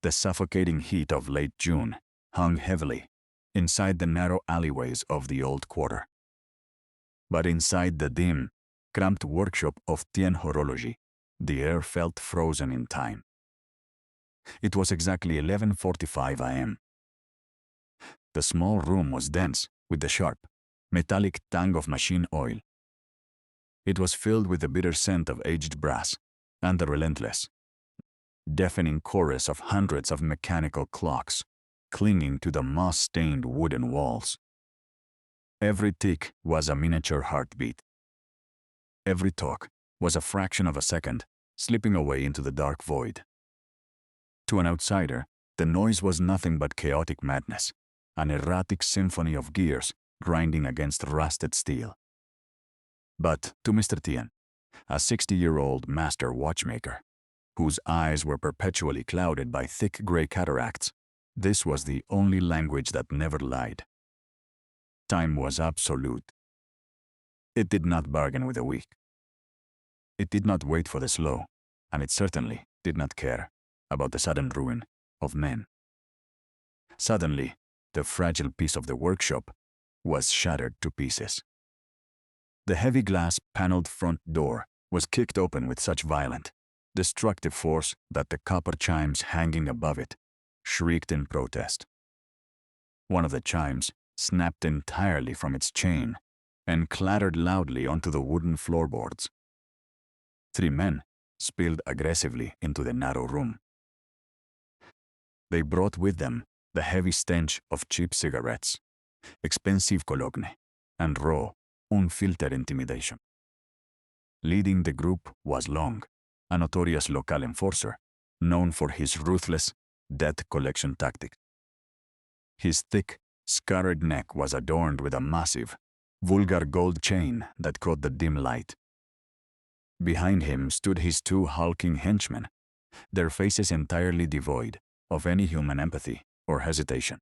The suffocating heat of late June hung heavily inside the narrow alleyways of the old quarter. But inside the dim, cramped workshop of Tien Horology, the air felt frozen in time. It was exactly 11:45 a.m. The small room was dense with the sharp, metallic tang of machine oil. It was filled with the bitter scent of aged brass and the relentless, deafening chorus of hundreds of mechanical clocks clinging to the moss-stained wooden walls. Every tick was a miniature heartbeat. Every talk was a fraction of a second, slipping away into the dark void. To an outsider, the noise was nothing but chaotic madness, an erratic symphony of gears grinding against rusted steel. But to Mr. Tien, a 60-year-old master watchmaker, whose eyes were perpetually clouded by thick gray cataracts, this was the only language that never lied. Time was absolute. It did not bargain with the weak. It did not wait for the slow, and it certainly did not care about the sudden ruin of men. Suddenly, the fragile piece of the workshop was shattered to pieces. The heavy glass paneled front door was kicked open with such violent, destructive force that the copper chimes hanging above it shrieked in protest. One of the chimes snapped entirely from its chain and clattered loudly onto the wooden floorboards. 3 men spilled aggressively into the narrow room. They brought with them the heavy stench of cheap cigarettes, expensive cologne, and raw, unfiltered intimidation. Leading the group was Long, a notorious local enforcer, known for his ruthless debt collection tactics. His thick, scarred neck was adorned with a massive, vulgar gold chain that caught the dim light. Behind him stood his 2 hulking henchmen, their faces entirely devoid of any human empathy or hesitation.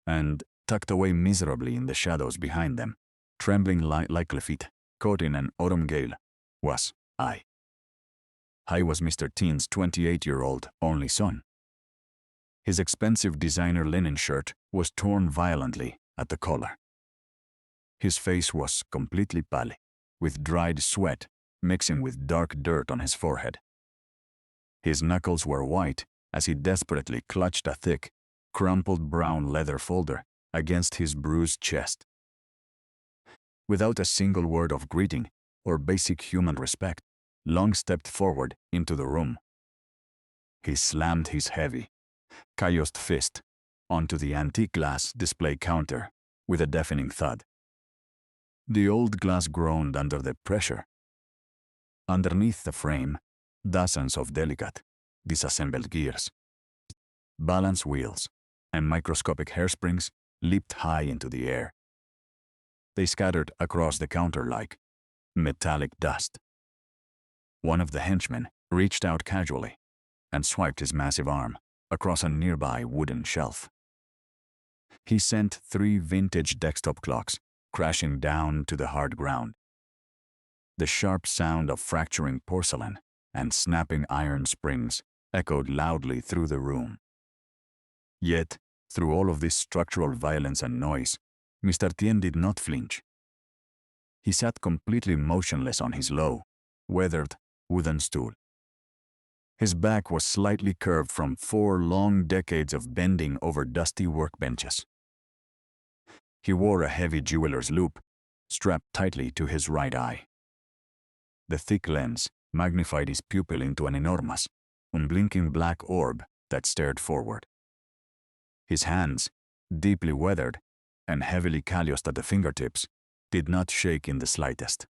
And tucked away miserably in the shadows behind them, trembling like Lafitte, caught in an autumn gale, was I. I was Mr. Tien's 28-year-old only son. His expensive designer linen shirt was torn violently at the collar. His face was completely pale, with dried sweat mixing with dark dirt on his forehead. His knuckles were white as he desperately clutched a thick, crumpled brown leather folder against his bruised chest. Without a single word of greeting or basic human respect, Long stepped forward into the room. He slammed his heavy, calloused fist onto the antique glass display counter with a deafening thud. The old glass groaned under the pressure. Underneath the frame, dozens of delicate, disassembled gears, balance wheels, and microscopic hairsprings leaped high into the air. They scattered across the counter like metallic dust. One of the henchmen reached out casually and swiped his massive arm across a nearby wooden shelf. He sent 3 vintage desktop clocks crashing down to the hard ground. The sharp sound of fracturing porcelain and snapping iron springs echoed loudly through the room. Yet, through all of this structural violence and noise, Mr. Tien did not flinch. He sat completely motionless on his low, weathered wooden stool. His back was slightly curved from 4 long decades of bending over dusty workbenches. He wore a heavy jeweler's loop, strapped tightly to his right eye. The thick lens magnified his pupil into an enormous, unblinking black orb that stared forward. His hands, deeply weathered and heavily calloused at the fingertips, did not shake in the slightest.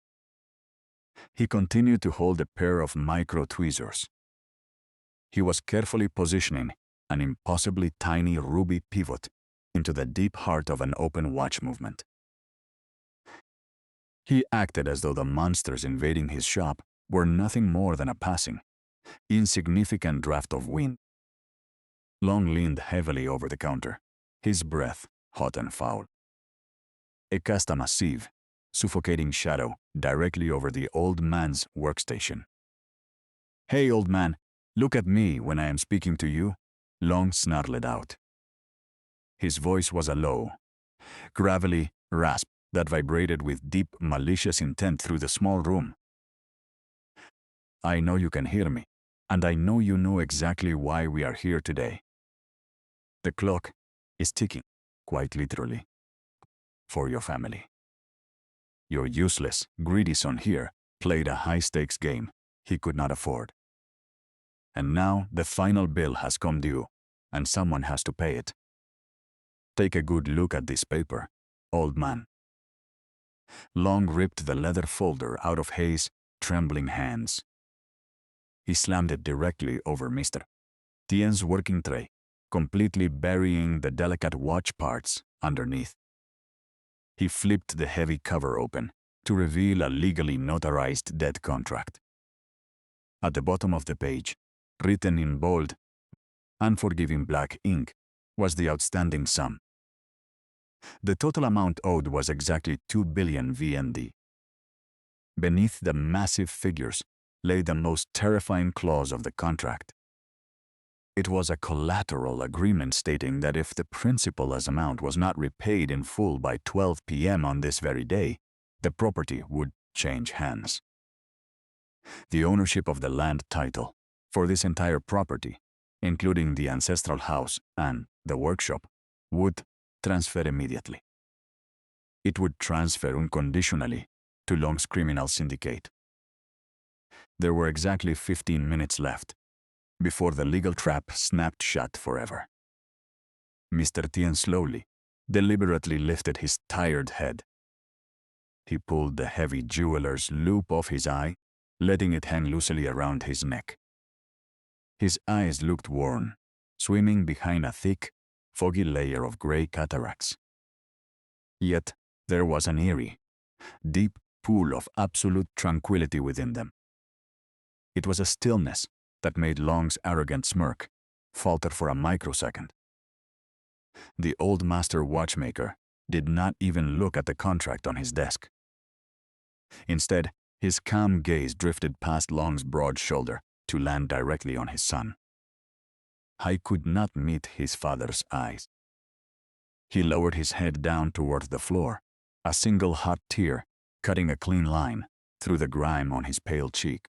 He continued to hold a pair of micro-tweezers. He was carefully positioning an impossibly tiny ruby pivot into the deep heart of an open watch movement. He acted as though the monsters invading his shop were nothing more than a passing, insignificant draft of wind. Long leaned heavily over the counter, his breath hot and foul. It cast a massive, suffocating shadow directly over the old man's workstation. "Hey, old man, look at me when I am speaking to you," Long snarled out. His voice was a low, gravelly rasp that vibrated with deep, malicious intent through the small room. I know you can hear me, and I know you know exactly why we are here today. The clock is ticking, quite literally, for your family. Your useless, greedy son here played a high-stakes game he could not afford. And now the final bill has come due, and someone has to pay it. Take a good look at this paper, old man. Long ripped the leather folder out of Hayes' trembling hands. He slammed it directly over Mr. Tien's working tray, completely burying the delicate watch parts underneath. He flipped the heavy cover open to reveal a legally notarized debt contract. At the bottom of the page, written in bold, unforgiving black ink, was the outstanding sum. The total amount owed was exactly 2 billion VND. Beneath the massive figures lay the most terrifying clause of the contract. It was a collateral agreement stating that if the principal's amount was not repaid in full by 12 p.m. on this very day, the property would change hands. The ownership of the land title for this entire property, including the ancestral house and the workshop, would transfer immediately. It would transfer unconditionally to Long's criminal syndicate. There were exactly 15 minutes left before the legal trap snapped shut forever. Mr. Tien slowly, deliberately lifted his tired head. He pulled the heavy jeweler's loop off his eye, letting it hang loosely around his neck. His eyes looked worn, swimming behind a thick, foggy layer of gray cataracts. Yet there was an eerie, deep pool of absolute tranquility within them. It was a stillness that made Long's arrogant smirk falter for a microsecond. The old master watchmaker did not even look at the contract on his desk. Instead, his calm gaze drifted past Long's broad shoulder to land directly on his son. Hai could not meet his father's eyes. He lowered his head down toward the floor, a single hot tear cutting a clean line through the grime on his pale cheek.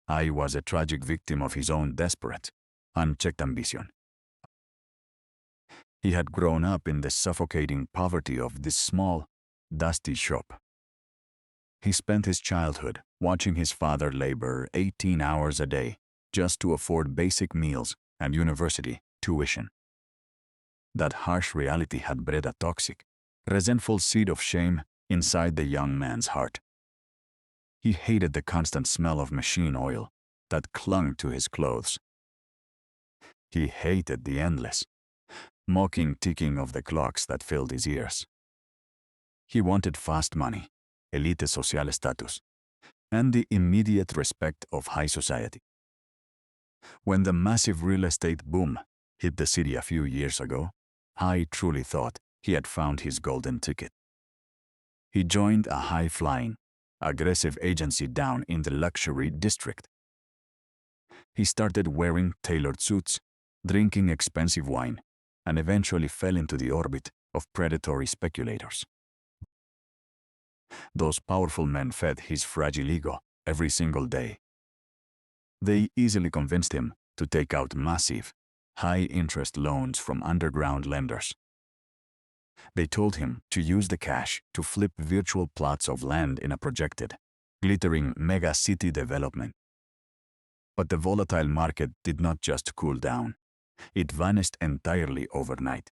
Hai was a tragic victim of his own desperate, unchecked ambition. He had grown up in the suffocating poverty of this small, dusty shop. He spent his childhood watching his father labor 18 hours a day just to afford basic meals and university tuition. That harsh reality had bred a toxic, resentful seed of shame inside the young man's heart. He hated the constant smell of machine oil that clung to his clothes. He hated the endless, mocking ticking of the clocks that filled his ears. He wanted fast money, elite social status, and the immediate respect of high society. When the massive real estate boom hit the city a few years ago, Hai truly thought he had found his golden ticket. He joined a high-flying, aggressive agency down in the luxury district. He started wearing tailored suits, drinking expensive wine, and eventually fell into the orbit of predatory speculators. Those powerful men fed his fragile ego every single day. They easily convinced him to take out massive, high-interest loans from underground lenders. They told him to use the cash to flip virtual plots of land in a projected, glittering mega-city development. But the volatile market did not just cool down. It vanished entirely overnight.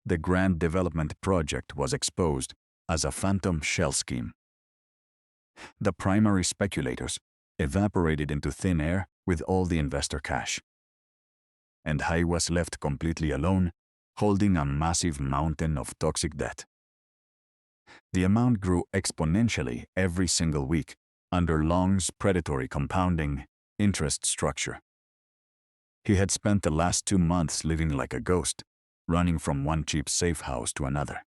The grand development project was exposed as a phantom shell scheme. The primary speculators evaporated into thin air with all the investor cash. And Hai was left completely alone, holding a massive mountain of toxic debt. The amount grew exponentially every single week under Long's predatory compounding interest structure. He had spent the last 2 months living like a ghost, running from one cheap safe house to another.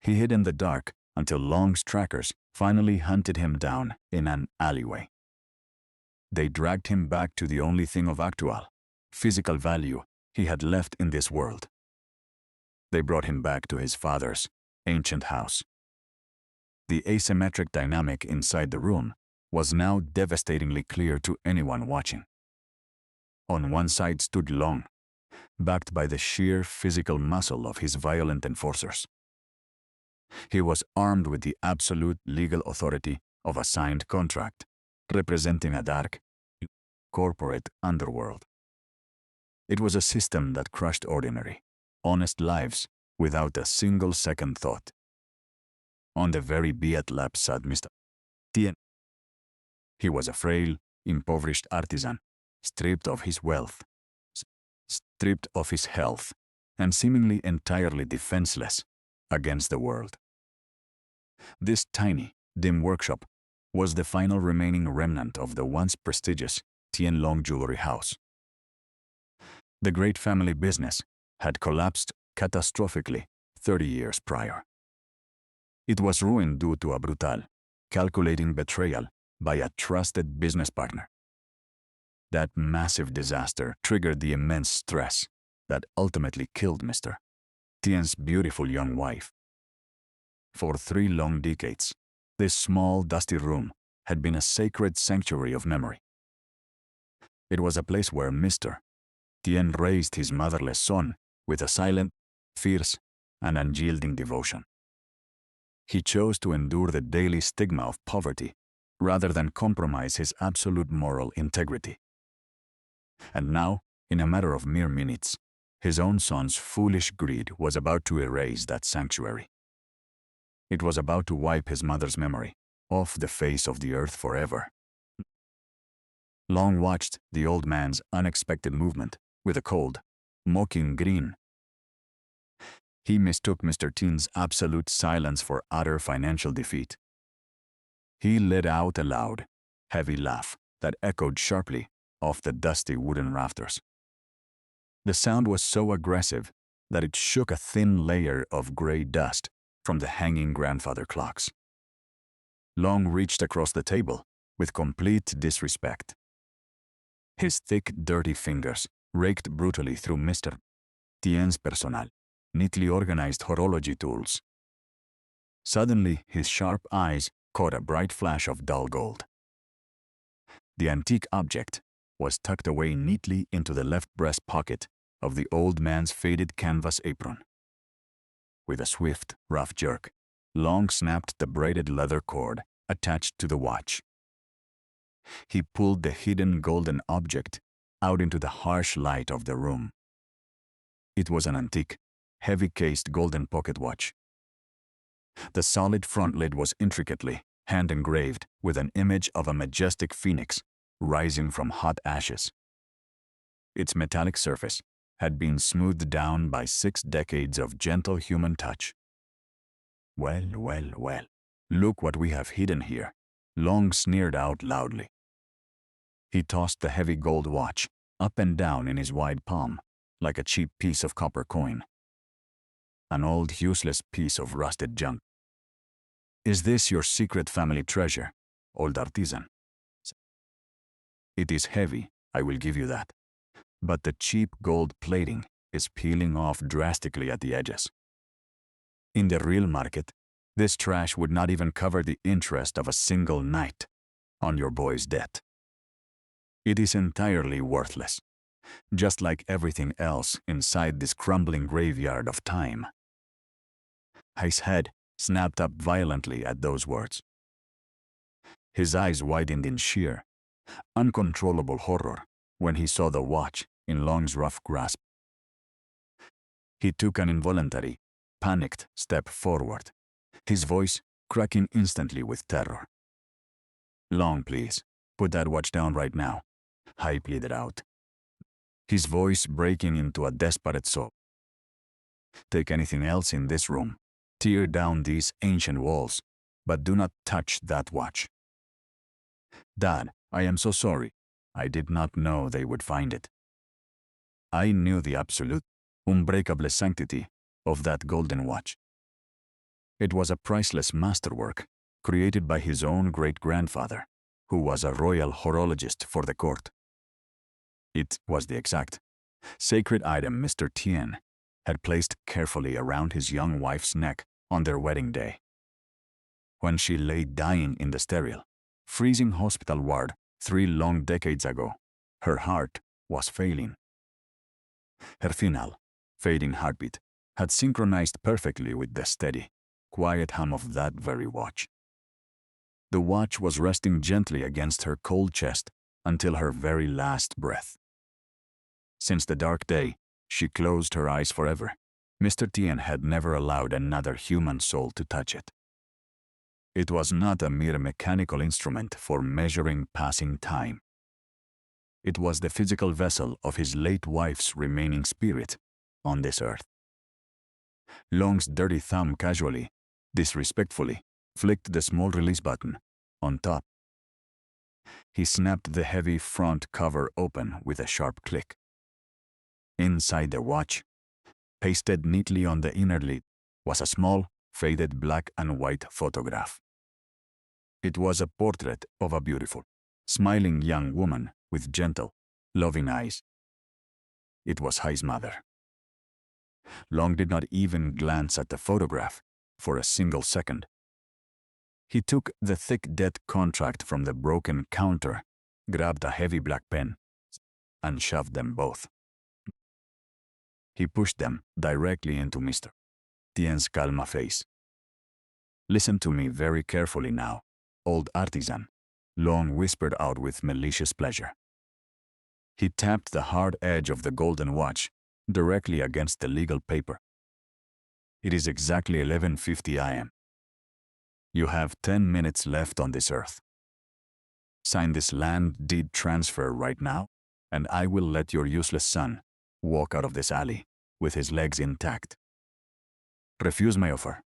He hid in the dark until Long's trackers finally hunted him down in an alleyway. They dragged him back to the only thing of actual, physical value he had left in this world. They brought him back to his father's ancient house. The asymmetric dynamic inside the room was now devastatingly clear to anyone watching. On one side stood Long, backed by the sheer physical muscle of his violent enforcers. He was armed with the absolute legal authority of a signed contract, representing a dark, corporate underworld. It was a system that crushed ordinary, honest lives without a single second thought. On the very Biat lap sat Mr. Tien. He was a frail, impoverished artisan, stripped of his wealth, stripped of his health, and seemingly entirely defenseless against the world. This tiny, dim workshop was the final remaining remnant of the once prestigious Tien Long jewelry house. The great family business had collapsed catastrophically 30 years prior. It was ruined due to a brutal, calculating betrayal by a trusted business partner. That massive disaster triggered the immense stress that ultimately killed Mr. Tien's beautiful young wife. For 3 long decades, this small, dusty room had been a sacred sanctuary of memory. It was a place where Mr. Tien raised his motherless son with a silent, fierce, and unyielding devotion. He chose to endure the daily stigma of poverty rather than compromise his absolute moral integrity. And now, in a matter of mere minutes, his own son's foolish greed was about to erase that sanctuary. It was about to wipe his mother's memory off the face of the earth forever. Long watched the old man's unexpected movement with a cold, mocking grin. He mistook Mr. Tien's absolute silence for utter financial defeat. He let out a loud, heavy laugh that echoed sharply off the dusty wooden rafters. The sound was so aggressive that it shook a thin layer of gray dust from the hanging grandfather clocks. Long reached across the table with complete disrespect. His thick, dirty fingers raked brutally through Mr. Tien's personal, neatly organized horology tools. Suddenly, his sharp eyes caught a bright flash of dull gold. The antique object was tucked away neatly into the left breast pocket of the old man's faded canvas apron. With a swift, rough jerk, Long snapped the braided leather cord attached to the watch. He pulled the hidden golden object out into the harsh light of the room. It was an antique, heavy-cased golden pocket watch. The solid front lid was intricately hand-engraved with an image of a majestic phoenix rising from hot ashes. Its metallic surface had been smoothed down by 6 decades of gentle human touch. Well, well, well, look what we have hidden here, Long sneered out loudly. He tossed the heavy gold watch up and down in his wide palm, like a cheap piece of copper coin. An old, useless piece of rusted junk. Is this your secret family treasure, old artisan? It is heavy, I will give you that. But the cheap gold plating is peeling off drastically at the edges. In the real market, this trash would not even cover the interest of a single night on your boy's debt. It is entirely worthless, just like everything else inside this crumbling graveyard of time. His head snapped up violently at those words. His eyes widened in sheer, uncontrollable horror when he saw the watch in Long's rough grasp. He took an involuntary, panicked step forward, his voice cracking instantly with terror. Long, please, put that watch down right now, I pleaded out, his voice breaking into a desperate sob. Take anything else in this room, tear down these ancient walls, but do not touch that watch. Dad, I am so sorry. I did not know they would find it. I knew the absolute, unbreakable sanctity of that golden watch. It was a priceless masterwork created by his own great-grandfather, who was a royal horologist for the court. It was the exact sacred item Mr. Tien had placed carefully around his young wife's neck on their wedding day. When she lay dying in the sterile, freezing hospital ward 3 long decades ago, her heart was failing. Her final, fading heartbeat had synchronized perfectly with the steady, quiet hum of that very watch. The watch was resting gently against her cold chest until her very last breath. Since the dark day she closed her eyes forever, Mr. Tien had never allowed another human soul to touch it. It was not a mere mechanical instrument for measuring passing time. It was the physical vessel of his late wife's remaining spirit on this earth. Long's dirty thumb casually, disrespectfully, flicked the small release button on top. He snapped the heavy front cover open with a sharp click. Inside the watch, pasted neatly on the inner lid, was a small, faded black and white photograph. It was a portrait of a beautiful, smiling young woman with gentle, loving eyes. It was Hai's mother. Long did not even glance at the photograph for a single second. He took the thick debt contract from the broken counter, grabbed a heavy black pen, and shoved them both. He pushed them directly into Mr. Tien's calm face. "Listen to me very carefully now, old artisan," Long whispered out with malicious pleasure. He tapped the hard edge of the golden watch directly against the legal paper. "It is exactly 11:50 a.m. You have 10 minutes left on this earth. Sign this land deed transfer right now, and I will let your useless son walk out of this alley with his legs intact. Refuse my offer,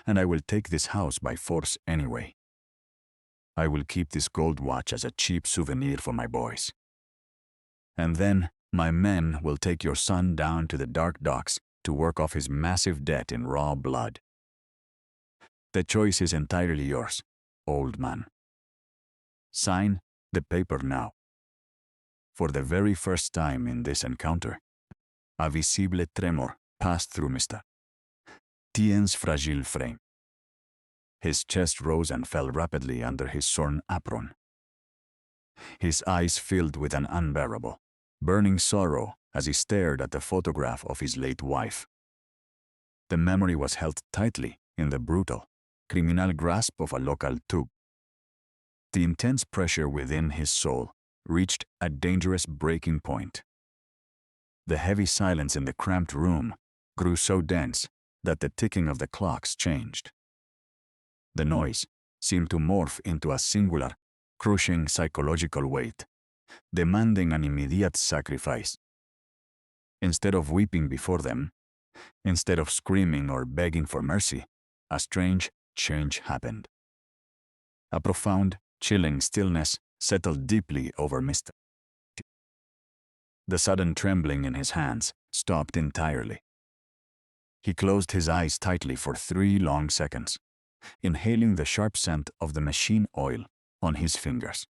and I will take this house by force anyway. I will keep this gold watch as a cheap souvenir for my boys. And then my men will take your son down to the dark docks to work off his massive debt in raw blood. The choice is entirely yours, old man. Sign the paper now." For the very first time in this encounter, a visible tremor passed through Mr. Tien's fragile frame. His chest rose and fell rapidly under his shorn apron. His eyes filled with an unbearable, burning sorrow as he stared at the photograph of his late wife. The memory was held tightly in the brutal, criminal grasp of a local thug. The intense pressure within his soul reached a dangerous breaking point. The heavy silence in the cramped room grew so dense that the ticking of the clocks changed. The noise seemed to morph into a singular, crushing psychological weight, demanding an immediate sacrifice. Instead of weeping before them, instead of screaming or begging for mercy, a strange change happened. A profound, chilling stillness settled deeply over Mr. T. The sudden trembling in his hands stopped entirely. He closed his eyes tightly for 3 long seconds, inhaling the sharp scent of the machine oil on his fingers.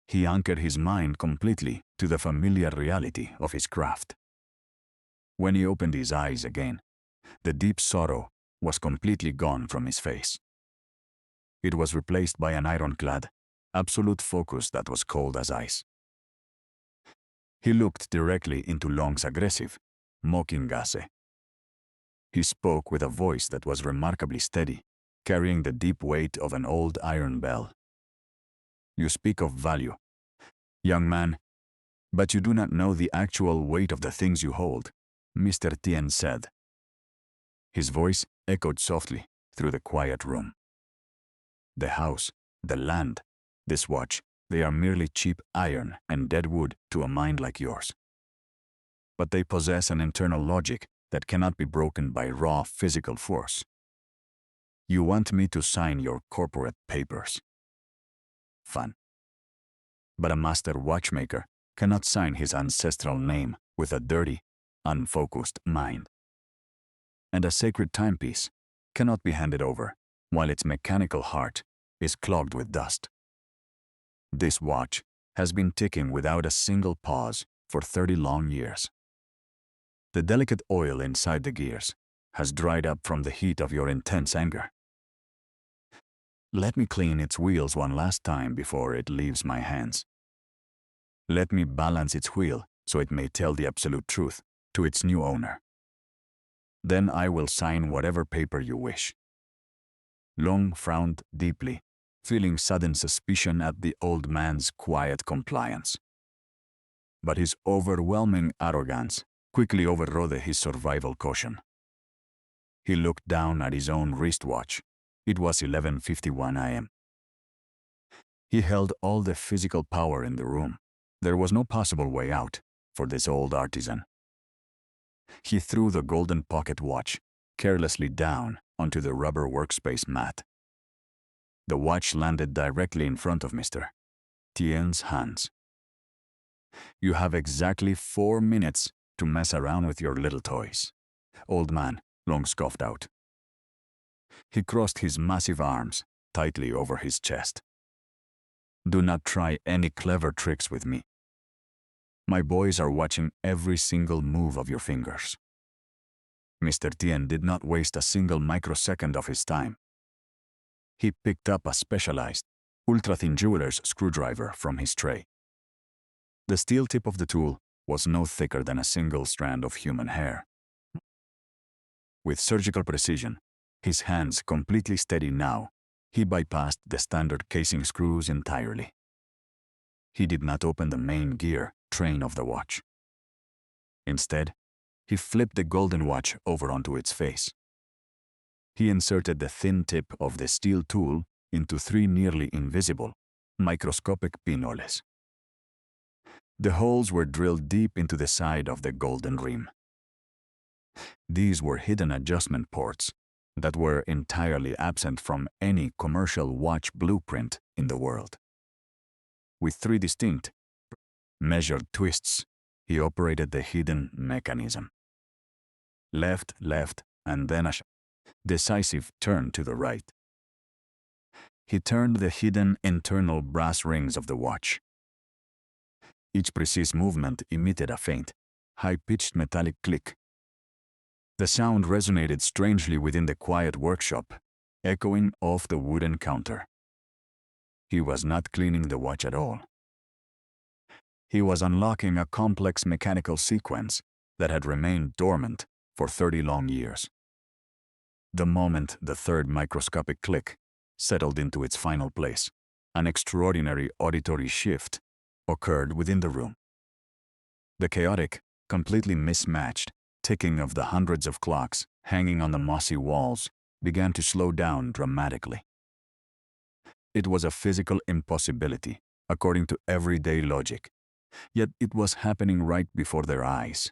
He anchored his mind completely to the familiar reality of his craft. When he opened his eyes again, the deep sorrow was completely gone from his face. It was replaced by an ironclad, absolute focus that was cold as ice. He looked directly into Long's aggressive, mocking gaze. He spoke with a voice that was remarkably steady, carrying the deep weight of an old iron bell. "You speak of value, young man, but you do not know the actual weight of the things you hold," Mr. Tien said. His voice echoed softly through the quiet room. "The house, the land, this watch, they are merely cheap iron and dead wood to a mind like yours. But they possess an internal logic that cannot be broken by raw physical force. You want me to sign your corporate papers. Fun. But a master watchmaker cannot sign his ancestral name with a dirty, unfocused mind. And a sacred timepiece cannot be handed over while its mechanical heart is clogged with dust. This watch has been ticking without a single pause for 30 long years. The delicate oil inside the gears has dried up from the heat of your intense anger. Let me clean its wheels one last time before it leaves my hands. Let me balance its wheel so it may tell the absolute truth to its new owner. Then I will sign whatever paper you wish. Long frowned deeply, feeling sudden suspicion at the old man's quiet compliance. But his overwhelming arrogance quickly overrode his survival caution. He looked down at his own wristwatch. It was 11:51 a.m. He held all the physical power in the room. There was no possible way out for this old artisan. He threw the golden pocket watch carelessly down onto the rubber workspace mat. The watch landed directly in front of Mr. Tien's hands. You have exactly 4 minutes to mess around with your little toys, Old Man Long scoffed out. He crossed his massive arms tightly over his chest. Do not try any clever tricks with me. My boys are watching every single move of your fingers. Mr. Tien did not waste a single microsecond of his time. He picked up a specialized, ultra-thin jeweler's screwdriver from his tray. The steel tip of the tool was no thicker than a single strand of human hair. With surgical precision, his hands completely steady now, he bypassed the standard casing screws entirely. He did not open the main gear train of the watch. Instead, he flipped the golden watch over onto its face. He inserted the thin tip of the steel tool into 3 nearly invisible, microscopic pinholes. The holes were drilled deep into the side of the golden rim. These were hidden adjustment ports that were entirely absent from any commercial watch blueprint in the world. With 3 distinct, measured twists, he operated the hidden mechanism. Left, and then a decisive turn to the right. He turned the hidden internal brass rings of the watch. Each precise movement emitted a faint, high-pitched metallic click. The sound resonated strangely within the quiet workshop, echoing off the wooden counter. He was not cleaning the watch at all. He was unlocking a complex mechanical sequence that had remained dormant for 30 long years. The moment the third microscopic click settled into its final place, an extraordinary auditory shift occurred within the room. The chaotic, completely mismatched ticking of the hundreds of clocks hanging on the mossy walls began to slow down dramatically. It was a physical impossibility, according to everyday logic, yet it was happening right before their eyes.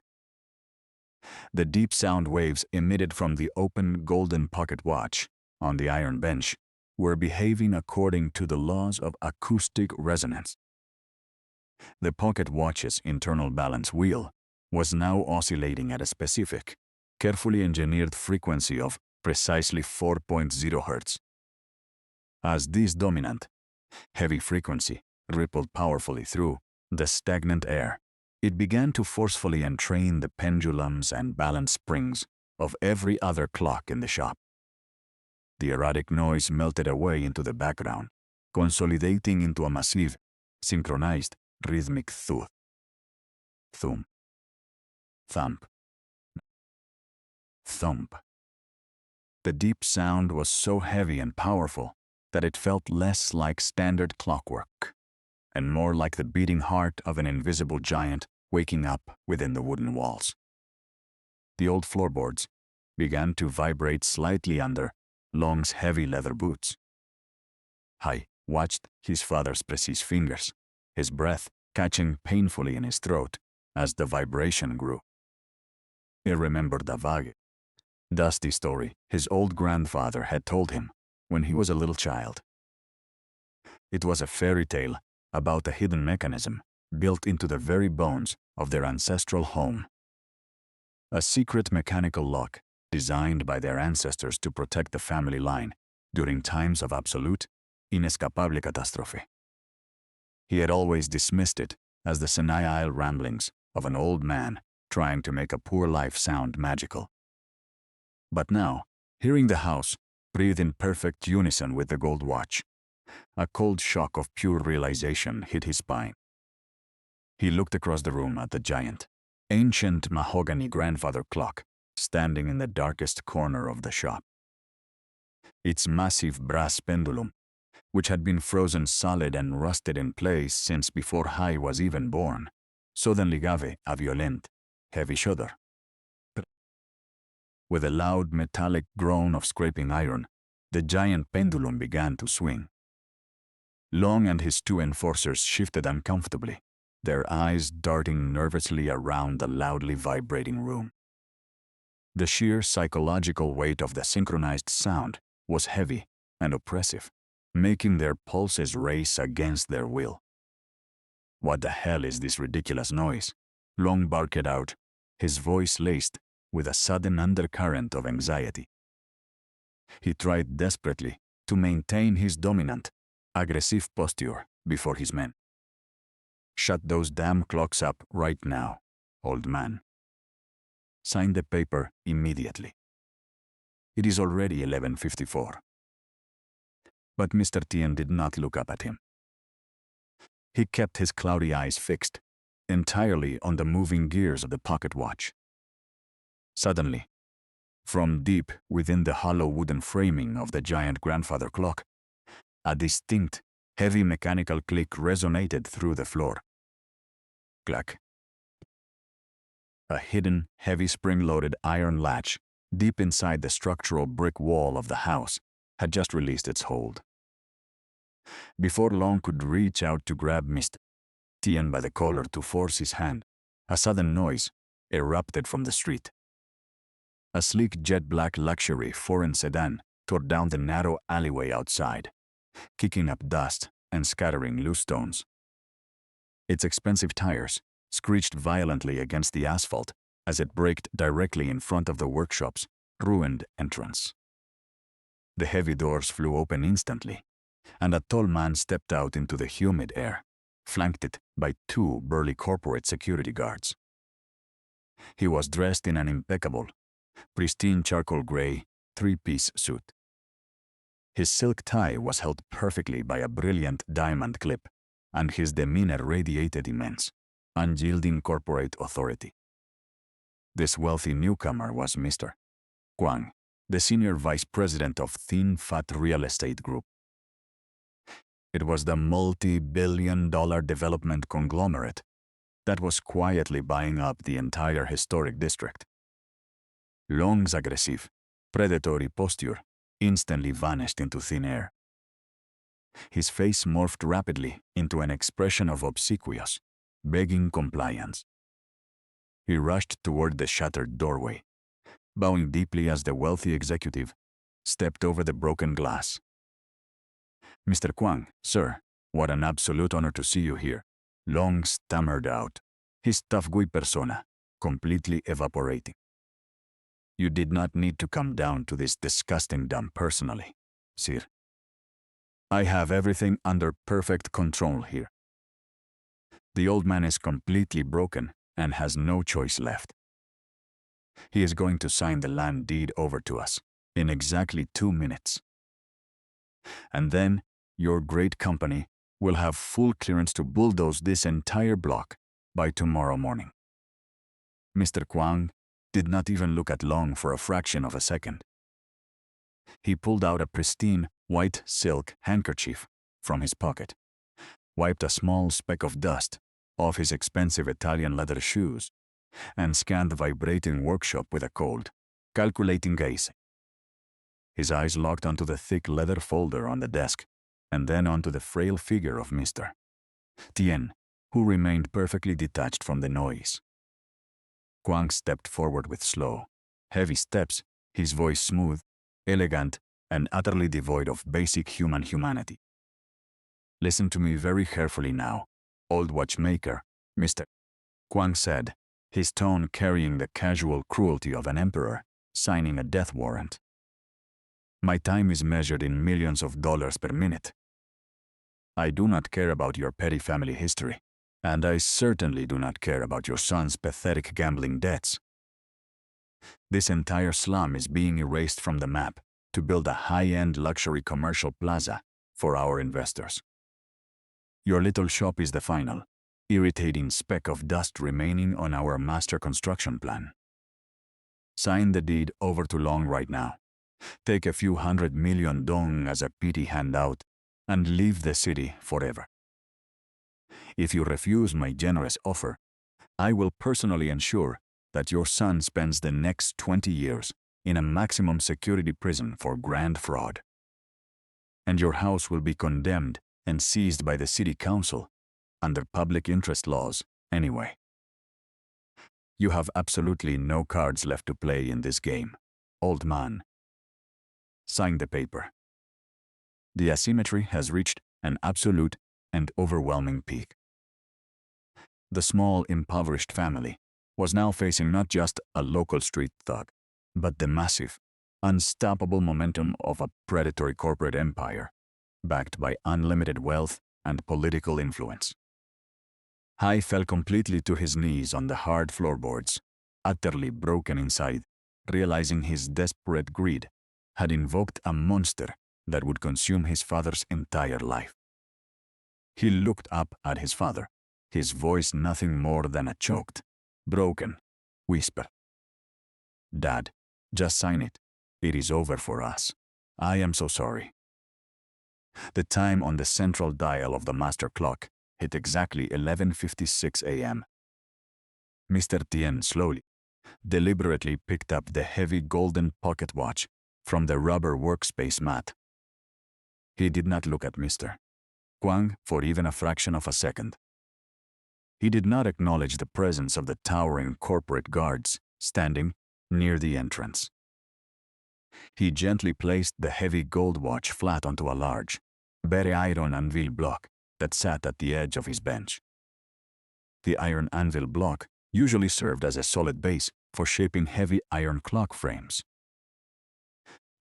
The deep sound waves emitted from the open golden pocket watch on the iron bench were behaving according to the laws of acoustic resonance. The pocket watch's internal balance wheel was now oscillating at a specific, carefully engineered frequency of precisely 4.0 Hz. As this dominant, heavy frequency rippled powerfully through the stagnant air, it began to forcefully entrain the pendulums and balance springs of every other clock in the shop. The erratic noise melted away into the background, consolidating into a massive, synchronized, rhythmic thud. Thump. Thump. Thump. The deep sound was so heavy and powerful that it felt less like standard clockwork, and more like the beating heart of an invisible giant waking up within the wooden walls. The old floorboards began to vibrate slightly under Long's heavy leather boots. Hai watched his father's precise fingers, his breath catching painfully in his throat as the vibration grew. He remembered a vague, dusty story his old grandfather had told him when he was a little child. It was a fairy tale about a hidden mechanism built into the very bones of their ancestral home. A secret mechanical lock designed by their ancestors to protect the family line during times of absolute, inescapable catastrophe. He had always dismissed it as the senile ramblings of an old man trying to make a poor life sound magical. But now, hearing the house breathe in perfect unison with the gold watch, a cold shock of pure realization hit his spine. He looked across the room at the giant, ancient mahogany grandfather clock standing in the darkest corner of the shop. Its massive brass pendulum, which had been frozen solid and rusted in place since before Hai was even born, suddenly gave a violent, heavy shudder. With a loud metallic groan of scraping iron, the giant pendulum began to swing. Long and his two enforcers shifted uncomfortably, their eyes darting nervously around the loudly vibrating room. The sheer psychological weight of the synchronized sound was heavy and oppressive, making their pulses race against their will. "What the hell is this ridiculous noise?" Long barked out, his voice laced with a sudden undercurrent of anxiety. He tried desperately to maintain his dominant, aggressive posture before his men. "Shut those damn clocks up right now, old man. Sign the paper immediately. It is already 11:54. But Mr. Tien did not look up at him. He kept his cloudy eyes fixed entirely on the moving gears of the pocket watch. Suddenly, from deep within the hollow wooden framing of the giant grandfather clock, a distinct, heavy mechanical click resonated through the floor. Clack. A hidden, heavy spring-loaded iron latch deep inside the structural brick wall of the house had just released its hold. Before Long could reach out to grab Mr. Tien by the collar to force his hand, a sudden noise erupted from the street. A sleek jet-black luxury foreign sedan tore down the narrow alleyway outside, kicking up dust and scattering loose stones. Its expensive tires screeched violently against the asphalt as it braked directly in front of the workshop's ruined entrance. The heavy doors flew open instantly, and a tall man stepped out into the humid air, flanked by two burly corporate security guards. He was dressed in an impeccable, pristine charcoal gray, three-piece suit. His silk tie was held perfectly by a brilliant diamond clip, and his demeanor radiated immense, unyielding corporate authority. This wealthy newcomer was Mr. Kwang, the senior vice president of Thin Fat Real Estate Group. It was the multi-billion-dollar development conglomerate that was quietly buying up the entire historic district. Long's aggressive, predatory posture instantly vanished into thin air. His face morphed rapidly into an expression of obsequious, begging compliance. He rushed toward the shattered doorway, bowing deeply as the wealthy executive stepped over the broken glass. "Mr. Kwang, sir, what an absolute honor to see you here," Long stammered out, his tough gui persona completely evaporating. "You did not need to come down to this disgusting dump personally, sir. I have everything under perfect control here. The old man is completely broken and has no choice left. He is going to sign the land deed over to us in exactly 2 minutes. And then your great company will have full clearance to bulldoze this entire block by tomorrow morning." Mr. Kwang did not even look at Long for a fraction of a second. He pulled out a pristine white silk handkerchief from his pocket, wiped a small speck of dust off his expensive Italian leather shoes, and scanned the vibrating workshop with a cold, calculating gaze. His eyes locked onto the thick leather folder on the desk, and then onto the frail figure of Mr. Tien, who remained perfectly detached from the noise. Kwang stepped forward with slow, heavy steps, his voice smooth, elegant, and utterly devoid of basic human humanity. "Listen to me very carefully now, old watchmaker," Mr. Kwang said, his tone carrying the casual cruelty of an emperor signing a death warrant. "My time is measured in millions of dollars per minute. I do not care about your petty family history, And I certainly do not care about your son's pathetic gambling debts. This entire slum is being erased from the map to build a high-end luxury commercial plaza for our investors. Your little shop is the final, irritating speck of dust remaining on our master construction plan. Sign the deed over to Long right now. Take a few $100 million dong as a pity handout and leave the city forever. If you refuse my generous offer, I will personally ensure that your son spends the next 20 years in a maximum security prison for grand fraud. And your house will be condemned and seized by the city council under public interest laws anyway. You have absolutely no cards left to play in this game, old man. Sign the paper. The asymmetry has reached an absolute and overwhelming peak. The small, impoverished family was now facing not just a local street thug, but the massive, unstoppable momentum of a predatory corporate empire, backed by unlimited wealth and political influence. Hai fell completely to his knees on the hard floorboards, utterly broken inside, realizing his desperate greed had invoked a monster that would consume his father's entire life. He looked up at his father, his voice nothing more than a choked, broken whisper. Dad, just sign it. It is over for us. I am so sorry. The time on the central dial of the master clock hit exactly 11:56 a.m. Mr. Tien slowly, deliberately picked up the heavy golden pocket watch from the rubber workspace mat. He did not look at Mr. Kwang for even a fraction of a second. He did not acknowledge the presence of the towering corporate guards standing near the entrance. He gently placed the heavy gold watch flat onto a large, bare iron anvil block that sat at the edge of his bench. The iron anvil block usually served as a solid base for shaping heavy iron clock frames.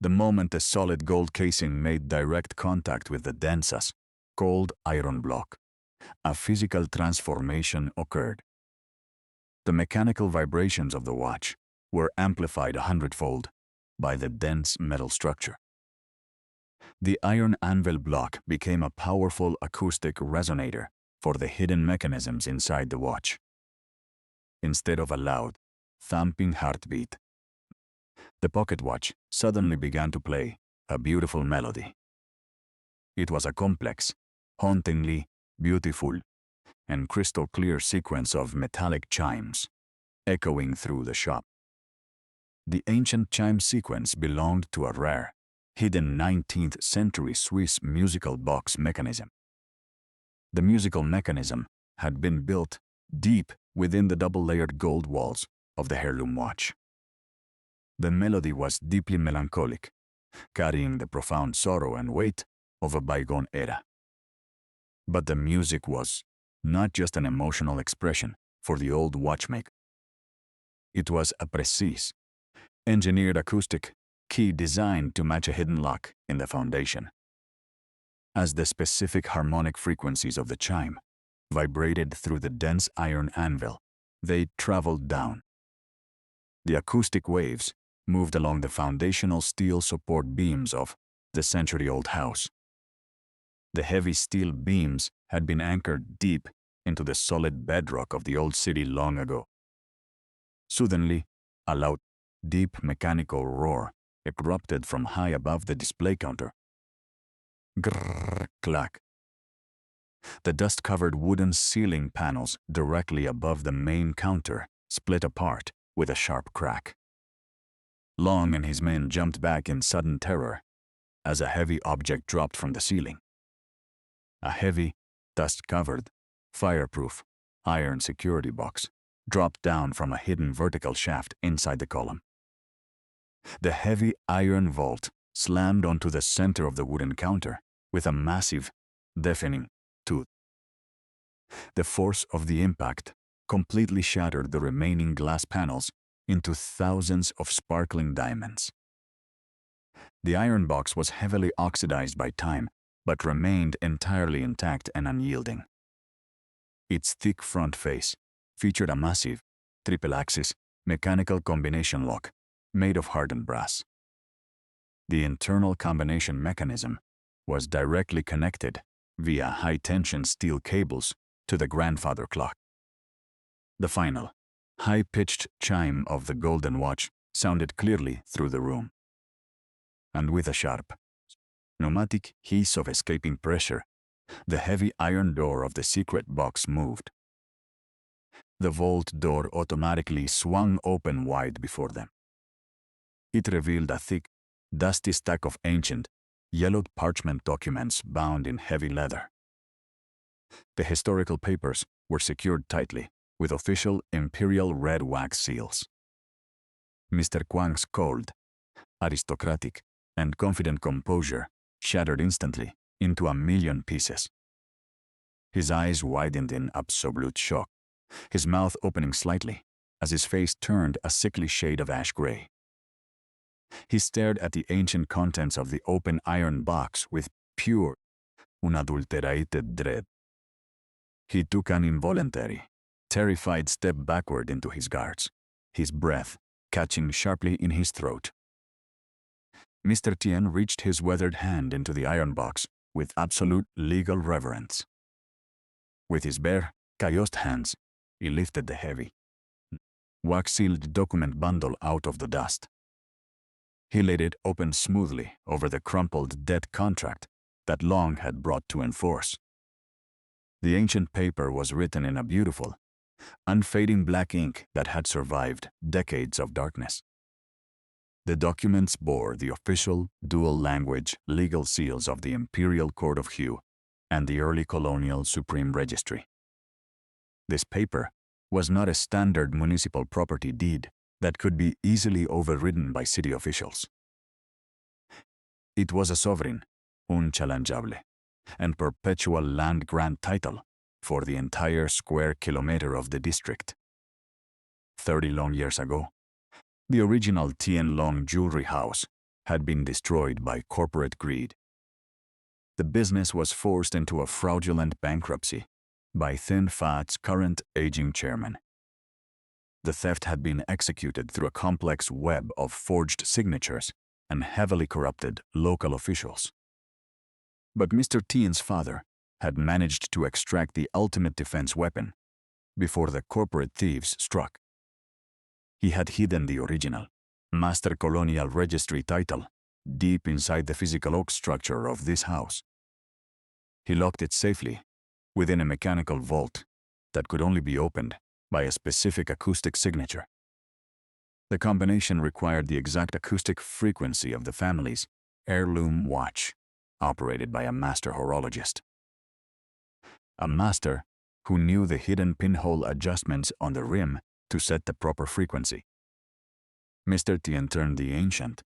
The moment the solid gold casing made direct contact with the dense, cold iron block, a physical transformation occurred. The mechanical vibrations of the watch were amplified 100-fold by the dense metal structure. The iron anvil block became a powerful acoustic resonator for the hidden mechanisms inside the watch. Instead of a loud, thumping heartbeat, the pocket watch suddenly began to play a beautiful melody. It was a complex, hauntingly beautiful, and crystal clear sequence of metallic chimes echoing through the shop. The ancient chime sequence belonged to a rare, hidden 19th century Swiss musical box mechanism. The musical mechanism had been built deep within the double-layered gold walls of the heirloom watch. The melody was deeply melancholic, carrying the profound sorrow and weight of a bygone era. But the music was not just an emotional expression for the old watchmaker. It was a precise, engineered acoustic key designed to match a hidden lock in the foundation. As the specific harmonic frequencies of the chime vibrated through the dense iron anvil, they traveled down. The acoustic waves moved along the foundational steel support beams of the century-old house. The heavy steel beams had been anchored deep into the solid bedrock of the old city long ago. Suddenly, a loud, deep mechanical roar erupted from high above the display counter. Grrr, clack. The dust-covered wooden ceiling panels directly above the main counter split apart with a sharp crack. Long and his men jumped back in sudden terror as a heavy object dropped from the ceiling. A heavy, dust-covered, fireproof, iron security box dropped down from a hidden vertical shaft inside the column. The heavy iron vault slammed onto the center of the wooden counter with a massive, deafening toot. The force of the impact completely shattered the remaining glass panels into thousands of sparkling diamonds. The iron box was heavily oxidized by time, but remained entirely intact and unyielding. Its thick front face featured a massive, triple-axis, mechanical combination lock made of hardened brass. The internal combination mechanism was directly connected via high-tension steel cables to the grandfather clock. The final, high-pitched chime of the golden watch sounded clearly through the room. And with a sharp, pneumatic hiss of escaping pressure, the heavy iron door of the secret box moved. The vault door automatically swung open wide before them. It revealed a thick, dusty stack of ancient, yellowed parchment documents bound in heavy leather. The historical papers were secured tightly with official imperial red wax seals. Mr. Kwang's cold, aristocratic, and confident composure shattered instantly into a million pieces. His eyes widened in absolute shock, his mouth opening slightly as his face turned a sickly shade of ash gray. He stared at the ancient contents of the open iron box with pure, unadulterated dread. He took an involuntary, terrified step backward into his guards, his breath catching sharply in his throat. Mr. Tien reached his weathered hand into the iron box with absolute legal reverence. With his bare, calloused hands, he lifted the heavy, wax-sealed document bundle out of the dust. He laid it open smoothly over the crumpled debt contract that Long had brought to enforce. The ancient paper was written in a beautiful, unfading black ink that had survived decades of darkness. The documents bore the official, dual-language legal seals of the Imperial Court of Hue and the early colonial Supreme Registry. This paper was not a standard municipal property deed that could be easily overridden by city officials. It was a sovereign, unchallengeable, and perpetual land grant title for the entire square kilometer of the district. 30 long years ago, the original Tien Long jewelry house had been destroyed by corporate greed. The business was forced into a fraudulent bankruptcy by Thin Fat's current aging chairman. The theft had been executed through a complex web of forged signatures and heavily corrupted local officials. But Mr. Tien's father had managed to extract the ultimate defense weapon before the corporate thieves struck. He had hidden the original, Master Colonial Registry title deep inside the physical oak structure of this house. He locked it safely within a mechanical vault that could only be opened by a specific acoustic signature. The combination required the exact acoustic frequency of the family's heirloom watch, operated by a master horologist. A master who knew the hidden pinhole adjustments on the rim to set the proper frequency. Mr. Tien turned the ancient,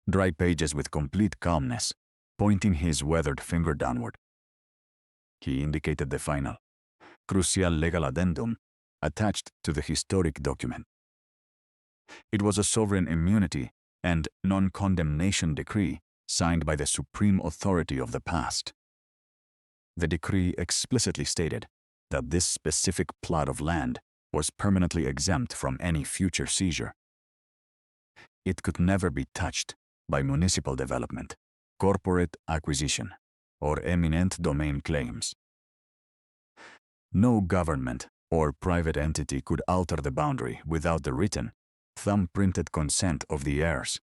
dry pages with complete calmness, pointing his weathered finger downward. He indicated the final, crucial legal addendum attached to the historic document. It was a sovereign immunity and non-condemnation decree signed by the supreme authority of the past. The decree explicitly stated that this specific plot of land was permanently exempt from any future seizure. It could never be touched by municipal development, corporate acquisition, or eminent domain claims. No government or private entity could alter the boundary without the written, thumb-printed consent of the heirs.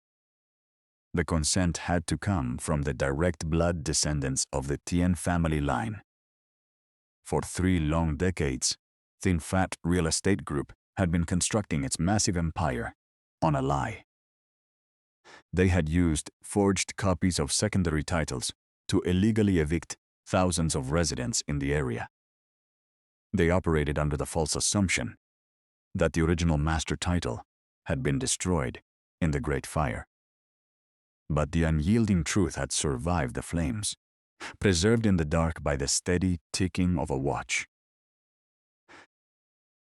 The consent had to come from the direct blood descendants of the Tien family line. For 3 long decades, Thin Fat Real Estate Group had been constructing its massive empire on a lie. They had used forged copies of secondary titles to illegally evict thousands of residents in the area. They operated under the false assumption that the original master title had been destroyed in the Great Fire. But the unyielding truth had survived the flames, preserved in the dark by the steady ticking of a watch.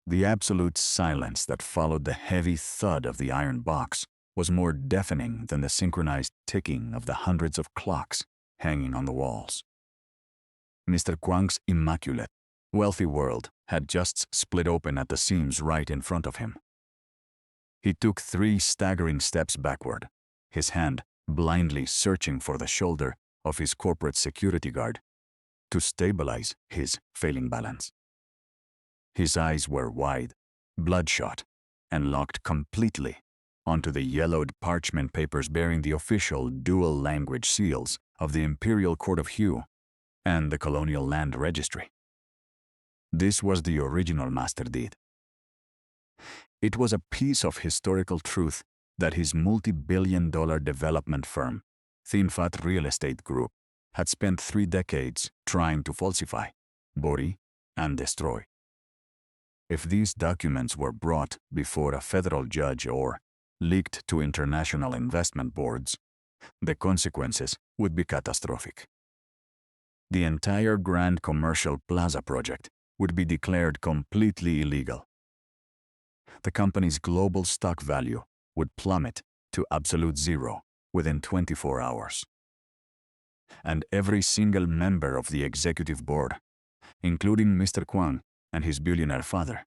The absolute silence that followed the heavy thud of the iron box was more deafening than the synchronized ticking of the hundreds of clocks hanging on the walls. Mr. Kwang's immaculate, wealthy world had just split open at the seams right in front of him. He took 3 staggering steps backward, his hand blindly searching for the shoulder of his corporate security guard to stabilize his failing balance. His eyes were wide, bloodshot, and locked completely onto the yellowed parchment papers bearing the official dual-language seals of the Imperial Court of Hue and the Colonial Land Registry. This was the original master deed. It was a piece of historical truth that his multi-billion-dollar development firm, Thin Fat Real Estate Group, had spent 3 decades trying to falsify, bury, and destroy. If these documents were brought before a federal judge or leaked to international investment boards, the consequences would be catastrophic. The entire Grand Commercial Plaza project would be declared completely illegal. The company's global stock value would plummet to absolute zero within 24 hours. And every single member of the executive board, including Mr. Kwang and his billionaire father,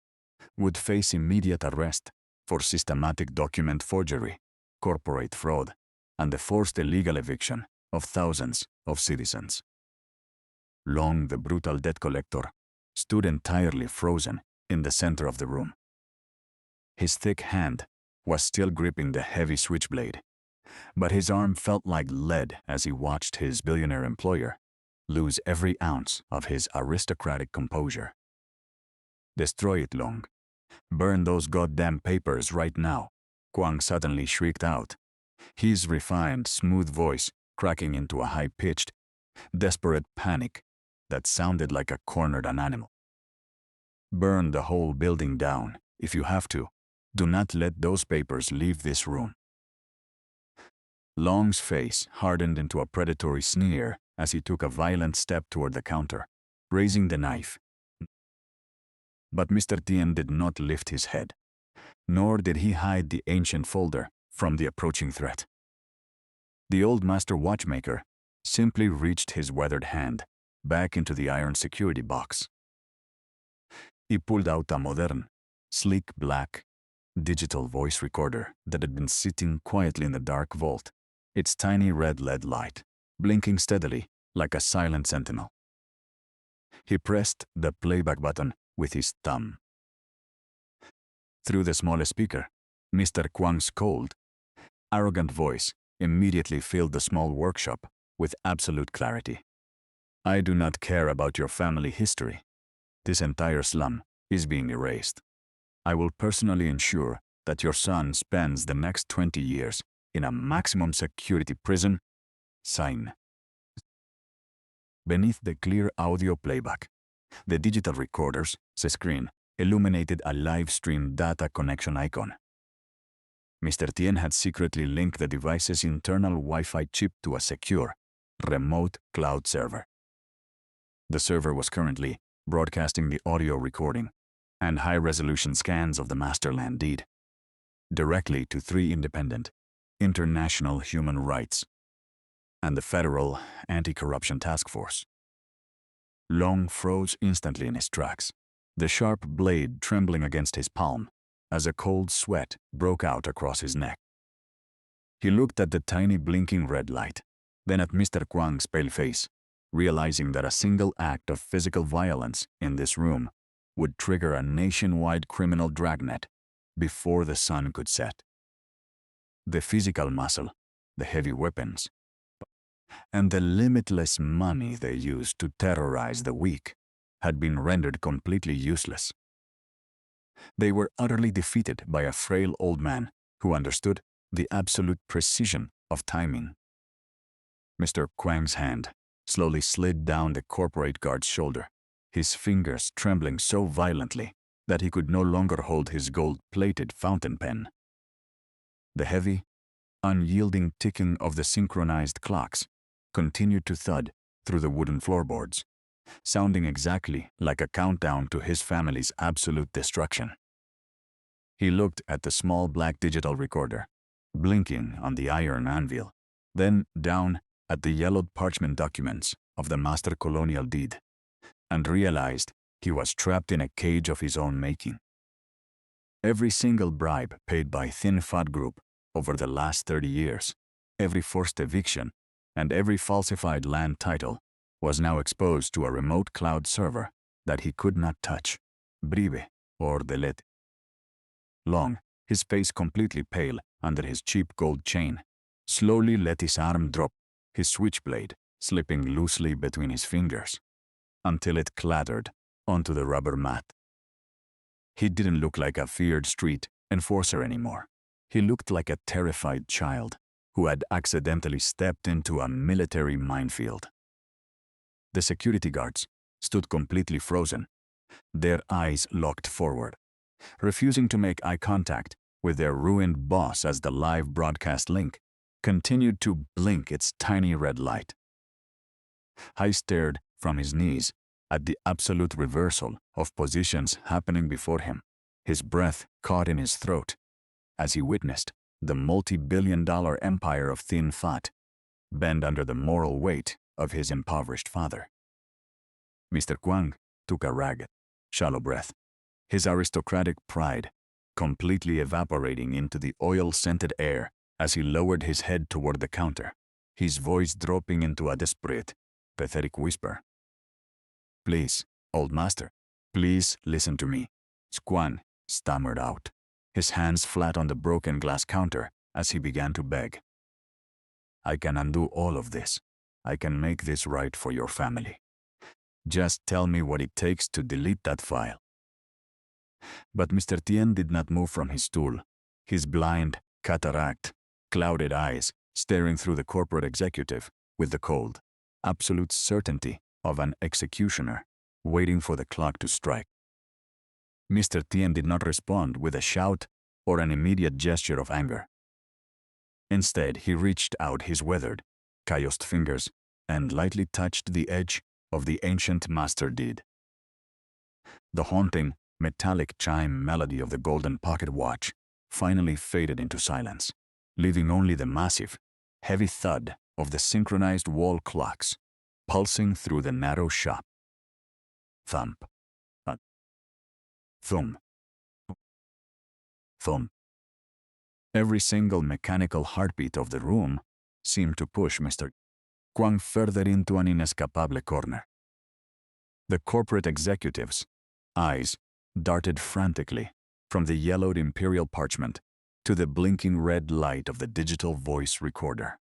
would face immediate arrest for systematic document forgery, corporate fraud, and the forced illegal eviction of thousands of citizens. Long, the brutal debt collector, stood entirely frozen in the center of the room. His thick hand was still gripping the heavy switchblade, but his arm felt like lead as he watched his billionaire employer lose every ounce of his aristocratic composure. "Destroy it, Long. Burn those goddamn papers right now," Kwang suddenly shrieked out, his refined, smooth voice cracking into a high-pitched, desperate panic that sounded like a cornered animal. "Burn the whole building down, if you have to. Do not let those papers leave this room." Long's face hardened into a predatory sneer as he took a violent step toward the counter, raising the knife. But Mr. Tien did not lift his head, nor did he hide the ancient folder from the approaching threat. The old master watchmaker simply reached his weathered hand back into the iron security box. He pulled out a modern, sleek black, digital voice recorder that had been sitting quietly in the dark vault, its tiny red LED light blinking steadily like a silent sentinel. He pressed the playback button with his thumb. Through the smallest speaker, Mr. Kwang's cold, arrogant voice immediately filled the small workshop with absolute clarity. "I do not care about your family history. This entire slum is being erased. I will personally ensure that your son spends the next 20 years in a maximum security prison. Sign." Beneath the clear audio playback, the digital recorder's screen illuminated a live stream data connection icon. Mr. Tien had secretly linked the device's internal Wi-Fi chip to a secure, remote cloud server. The server was currently broadcasting the audio recording and high-resolution scans of the master land deed directly to 3 independent international human rights and the Federal Anti-Corruption Task Force. Long froze instantly in his tracks, the sharp blade trembling against his palm as a cold sweat broke out across his neck. He looked at the tiny blinking red light, then at Mr. Kwang's pale face, realizing that a single act of physical violence in this room would trigger a nationwide criminal dragnet before the sun could set. The physical muscle, the heavy weapons, and the limitless money they used to terrorize the weak had been rendered completely useless. They were utterly defeated by a frail old man who understood the absolute precision of timing. Mr. Kwang's hand slowly slid down the corporate guard's shoulder, his fingers trembling so violently that he could no longer hold his gold-plated fountain pen. The heavy, unyielding ticking of the synchronized clocks continued to thud through the wooden floorboards, sounding exactly like a countdown to his family's absolute destruction. He looked at the small black digital recorder, blinking on the iron anvil, then down at the yellowed parchment documents of the master colonial deed, and realized He was trapped in a cage of his own making. Every single bribe paid by Thin Fat Group over the last 30 years, every forced eviction, and every falsified land title was now exposed to a remote cloud server that he could not touch, bribe, or delete. Long, his face completely pale under his cheap gold chain, slowly let his arm drop, his switchblade slipping loosely between his fingers, until it clattered onto the rubber mat. He didn't look like a feared street enforcer anymore. He looked like a terrified child who had accidentally stepped into a military minefield. The security guards stood completely frozen, their eyes locked forward, refusing to make eye contact with their ruined boss as the live broadcast link continued to blink its tiny red light. I stared from his knees at the absolute reversal of positions happening before him, his breath caught in his throat, as he witnessed the multi-billion-dollar empire of Thin Fat bend under the moral weight of his impoverished father. Mr. Kwang took a ragged, shallow breath, his aristocratic pride completely evaporating into the oil-scented air as he lowered his head toward the counter, his voice dropping into a desperate, pathetic whisper. "Please, old master, please listen to me," Squan stammered out, his hands flat on the broken glass counter as he began to beg. "I can undo all of this. I can make this right for your family. Just tell me what it takes to delete that file." But Mr. Tien did not move from his stool, his blind, cataract, clouded eyes staring through the corporate executive with the cold, absolute certainty of an executioner waiting for the clock to strike. Mr. Tien did not respond with a shout or an immediate gesture of anger. Instead, he reached out his weathered, calloused fingers and lightly touched the edge of the ancient master deed. The haunting, metallic chime melody of the golden pocket watch finally faded into silence, leaving only the massive, heavy thud of the synchronized wall clocks pulsing through the narrow shop. Thump. Thud. Thump. Thump. Every single mechanical heartbeat of the room seemed to push Mr. Kwang further into an inescapable corner. The corporate executive's eyes darted frantically from the yellowed imperial parchment to the blinking red light of the digital voice recorder.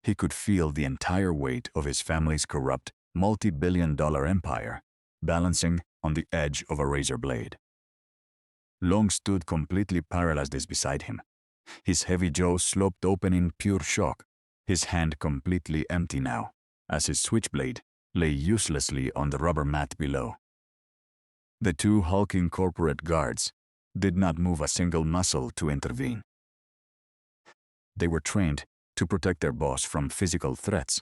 He could feel the entire weight of his family's corrupt, multi-billion-dollar empire balancing on the edge of a razor blade. Long stood completely paralyzed beside him, his heavy jaw sloped open in pure shock, his hand completely empty now, as his switchblade lay uselessly on the rubber mat below. The two hulking corporate guards did not move a single muscle to intervene. They were trained to protect their boss from physical threats,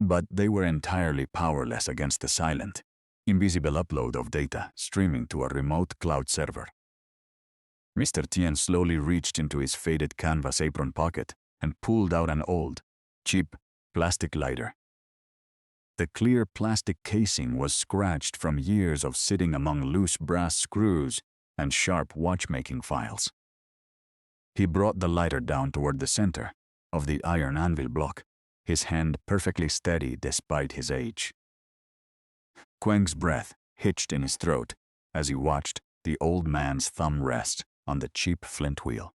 but they were entirely powerless against the silent, invisible upload of data streaming to a remote cloud server. Mr. Tien slowly reached into his faded canvas apron pocket and pulled out an old, cheap plastic lighter. The clear plastic casing was scratched from years of sitting among loose brass screws and sharp watchmaking files. He brought the lighter down toward the center of the iron anvil block, his hand perfectly steady despite his age. Kwang's breath hitched in his throat as he watched the old man's thumb rest on the cheap flint wheel.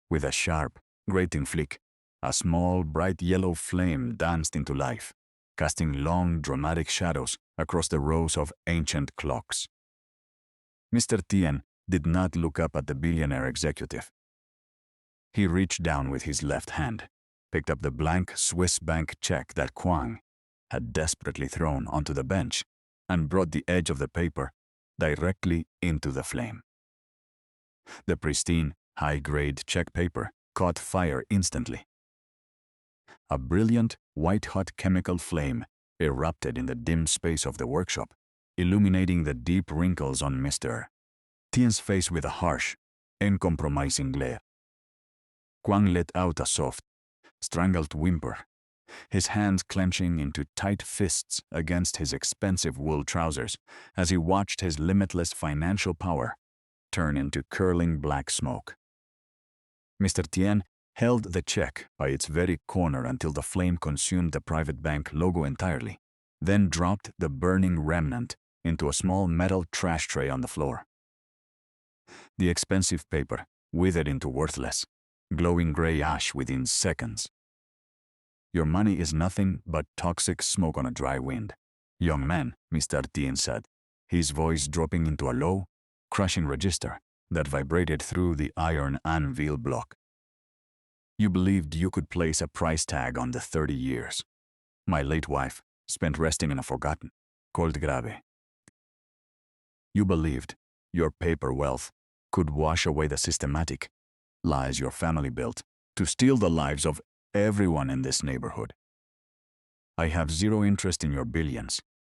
With a sharp, grating flick, a small, bright yellow flame danced into life, casting long, dramatic shadows across the rows of ancient clocks. Mr. Tien did not look up at the billionaire executive. He reached down with his left hand, picked up the blank Swiss bank check that Kwang had desperately thrown onto the bench, and brought the edge of the paper directly into the flame. The pristine, high-grade check paper caught fire instantly. A brilliant, white-hot chemical flame erupted in the dim space of the workshop, illuminating the deep wrinkles on Mr. Tien's face with a harsh, uncompromising glare. Kwang let out a soft, strangled whimper, his hands clenching into tight fists against his expensive wool trousers as he watched his limitless financial power turn into curling black smoke. Mr. Tien held the check by its very corner until the flame consumed the private bank logo entirely, then dropped the burning remnant into a small metal trash tray on the floor. The expensive paper withered into worthless, glowing gray ash within seconds. Your money is nothing but toxic smoke on a dry wind, young man, Mr. Tien said, his voice dropping into a low, crushing register that vibrated through the iron anvil block. You believed you could place a price tag on the 30 years my late wife spent resting in a forgotten, cold grave. You believed your paper wealth could wash away the systematic lies your family built to steal the lives of everyone in this neighborhood. I have zero interest in your billions,